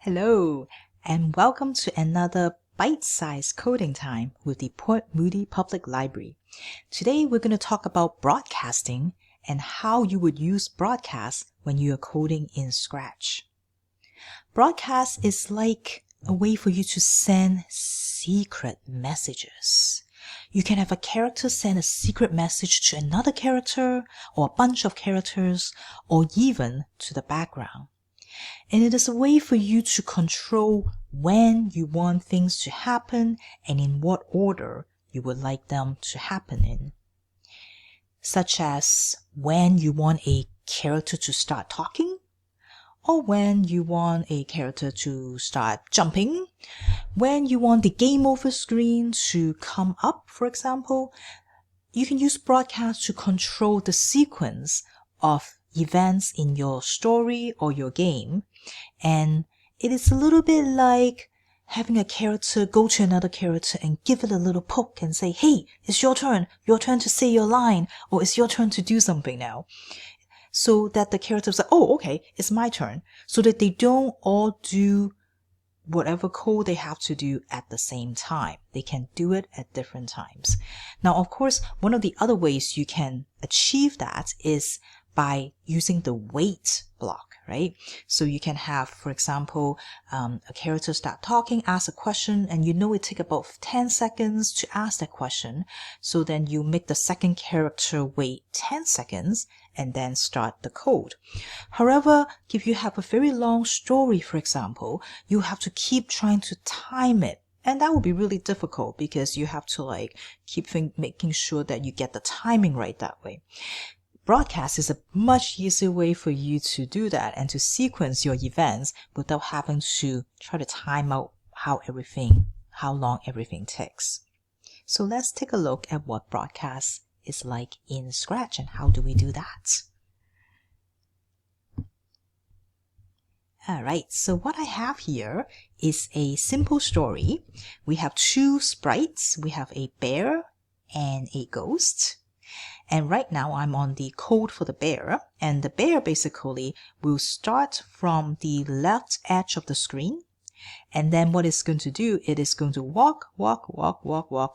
Hello, and welcome to another bite-sized coding time with the Port Moody Public Library. Today we're going to talk about broadcasting and how you would use broadcast when you are coding in Scratch. Broadcast is like a way for you to send secret messages. You can have a character send a secret message to another character, or a bunch of characters, or even to the background. And it is a way for you to control when you want things to happen and in what order you would like them to happen in. Such as when you want a character to start talking, or when you want a character to start jumping, when you want the game over screen to come up, for example. You can use broadcast to control the sequence of events in your story or your game. And it is a little bit like having a character go to another character and give it a little poke and say, hey, it's your turn to say your line, or it's your turn to do something now. So that the characters are, oh, okay, it's my turn. So that they don't all do whatever code they have to do at the same time. They can do it at different times. Now, of course, one of the other ways you can achieve that is by using the wait block, right? So you can have, for example, a character start talking, ask a question, and you know it takes about 10 seconds to ask that question. So then you make the second character wait 10 seconds and then start the code. However, if you have a very long story, for example, you have to keep trying to time it. And that would be really difficult because you have to keep making sure that you get the timing right that way. Broadcast is a much easier way for you to do that and to sequence your events without having to try to time out how long everything takes. So let's take a look at what broadcast is like in Scratch and how do we do that. Alright, so what I have here is a simple story. We have two sprites. We have a bear and a ghost. And right now I'm on the code for the bear, and the bear basically will start from the left edge of the screen. And then what it's going to do, it is going to walk.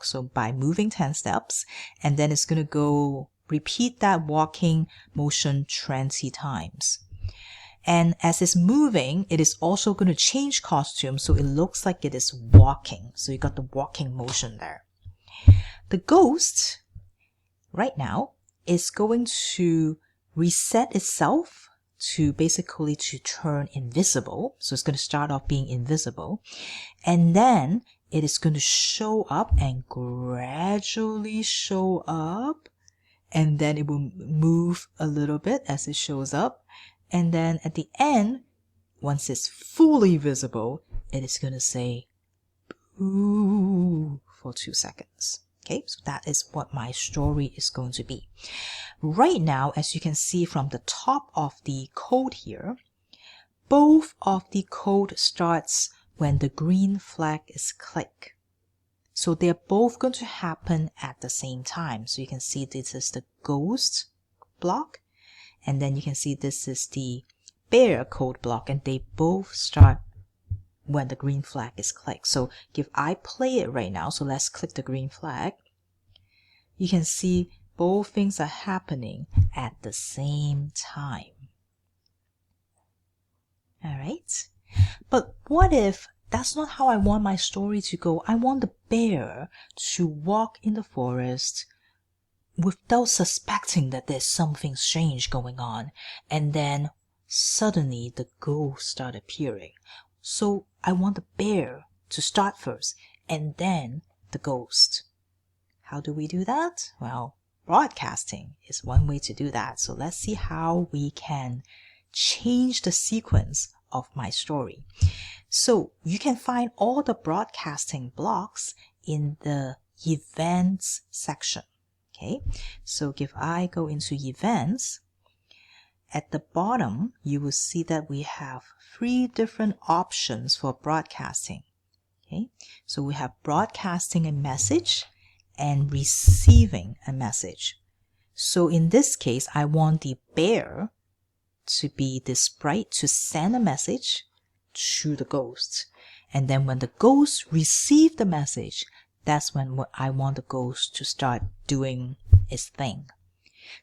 So by moving 10 steps, and then it's going to go repeat that walking motion 20 times. And as it's moving, it is also going to change costume. So it looks like it is walking. So you got the walking motion there. The ghost right now is going to reset itself to basically to turn invisible. So it's going to start off being invisible. And then it is going to show up and gradually show up. And then it will move a little bit as it shows up. And then at the end, once it's fully visible, it is going to say boo for 2 seconds. Okay, so that is what my story is going to be. Right now, as you can see from the top of the code here, both of the code starts when the green flag is clicked. So they're both going to happen at the same time. So you can see this is the ghost block, and then you can see this is the bear code block, and they both start when the green flag is clicked. So if I play it right now, so let's click the green flag, you can see both things are happening at the same time. Alright, but what if that's not how I want my story to go? I want the bear to walk in the forest without suspecting that there's something strange going on, and then suddenly the ghosts start appearing. So I want the bear to start first, and then the ghost. How do we do that? Well, broadcasting is one way to do that. So let's see how we can change the sequence of my story. So you can find all the broadcasting blocks in the events section. Okay, so if I go into events, at the bottom, you will see that we have 3 different options for broadcasting. Okay, so we have broadcasting a message and receiving a message. So in this case, I want the bear to be the sprite to send a message, to the ghost. And then when the ghost receives the message, that's when I want the ghost to start doing its thing.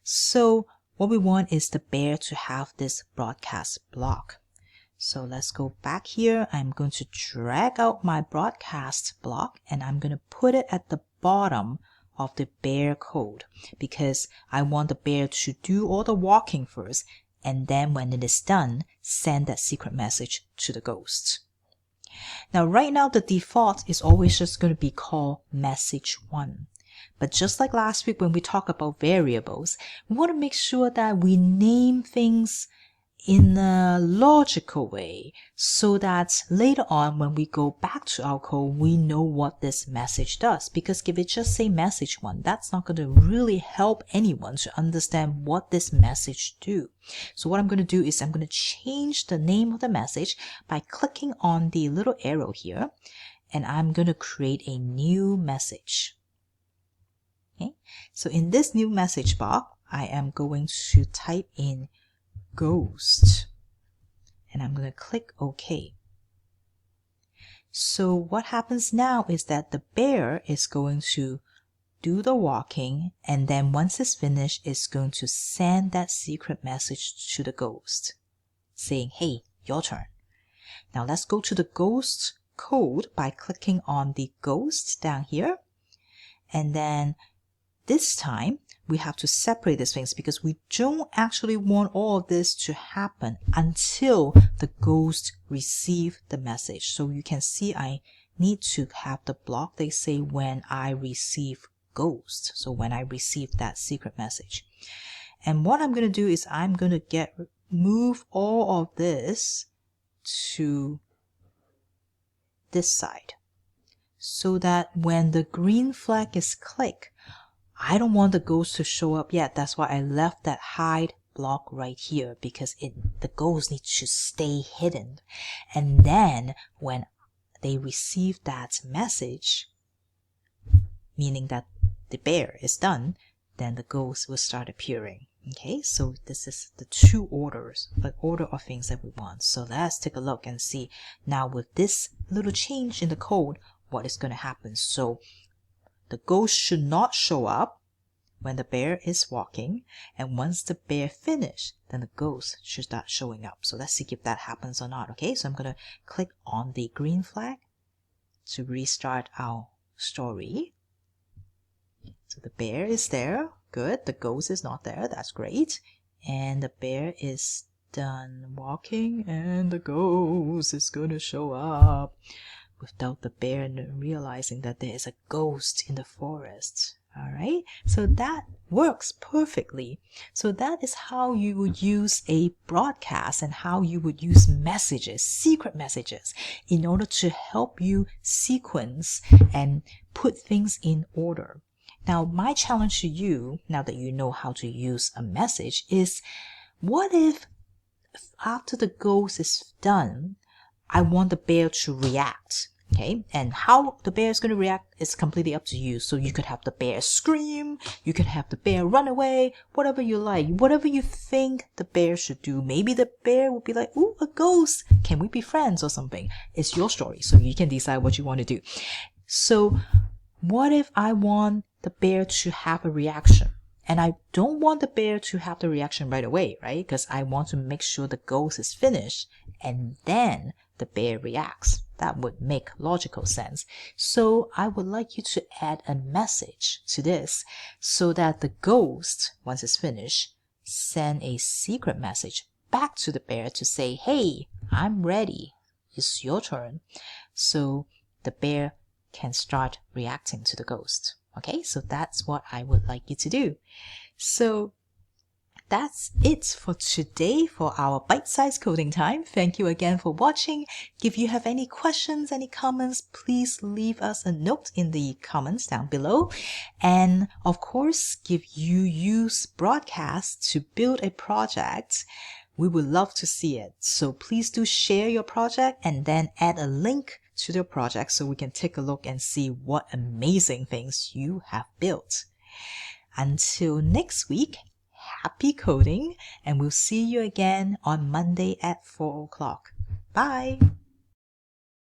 So what we want is the bear to have this broadcast block. So let's go back here. I'm going to drag out my broadcast block and I'm going to put it at the bottom of the bear code because I want the bear to do all the walking first, and then when it is done, send that secret message to the ghost. Now right now the default is always just going to be called message 1. But just like last week when we talked about variables, we want to make sure that we name things in a logical way so that later on when we go back to our code, we know what this message does. Because if it just say message 1, that's not going to really help anyone to understand what this message do. So what I'm going to do is I'm going to change the name of the message by clicking on the little arrow here, and I'm going to create a new message. Okay, so in this new message box, I am going to type in ghost and I'm going to click OK. So what happens now is that the bear is going to do the walking, and then once it's finished, it's going to send that secret message to the ghost saying, hey, your turn. Now let's go to the ghost code by clicking on the ghost down here, and then this time we have to separate these things because we don't actually want all of this to happen until the ghost receives the message. So you can see I need to have the block they say when I receive ghost. So when I receive that secret message. And what I'm going to do is I'm going to move all of this to this side so that when the green flag is clicked, I don't want the ghost to show up yet. That's why I left that hide block right here because the ghost needs to stay hidden. And then when they receive that message, meaning that the bear is done, then the ghost will start appearing. Okay, so this is the two orders, the order of things that we want. So let's take a look and see now with this little change in the code, what is going to happen. So the ghost should not show up when the bear is walking, and once the bear finishes, then the ghost should start showing up. So let's see if that happens or not. Okay, so I'm going to click on the green flag to restart our story. So the bear is there. Good. The ghost is not there. That's great. And the bear is done walking, and the ghost is going to show up without the bear realizing that there is a ghost in the forest. All right, so that works perfectly. So that is how you would use a broadcast and how you would use messages, secret messages, in order to help you sequence and put things in order. Now, my challenge to you, now that you know how to use a message, is what if after the ghost is done, I want the bear to react? Okay, and how the bear is going to react is completely up to you. So you could have the bear scream, you could have the bear run away, whatever you like, whatever you think the bear should do. Maybe the bear will be like, ooh, a ghost, can we be friends or something? It's your story, so you can decide what you want to do. So what if I want the bear to have a reaction? And I don't want the bear to have the reaction right away, right? Because I want to make sure the ghost is finished and then the bear reacts. That would make logical sense. So I would like you to add a message to this so that the ghost, once it's finished, send a secret message back to the bear to say, hey, I'm ready. It's your turn. So the bear can start reacting to the ghost. Okay, so that's what I would like you to do. So that's it for today for our bite-sized coding time. Thank you again for watching. If you have any questions, any comments, please leave us a note in the comments down below. And of course, if you use broadcast to build a project, we would love to see it. So please do share your project and then add a link to the project so we can take a look and see what amazing things you have built. Until next week, happy coding, and we'll see you again on Monday at 4 o'clock. Bye!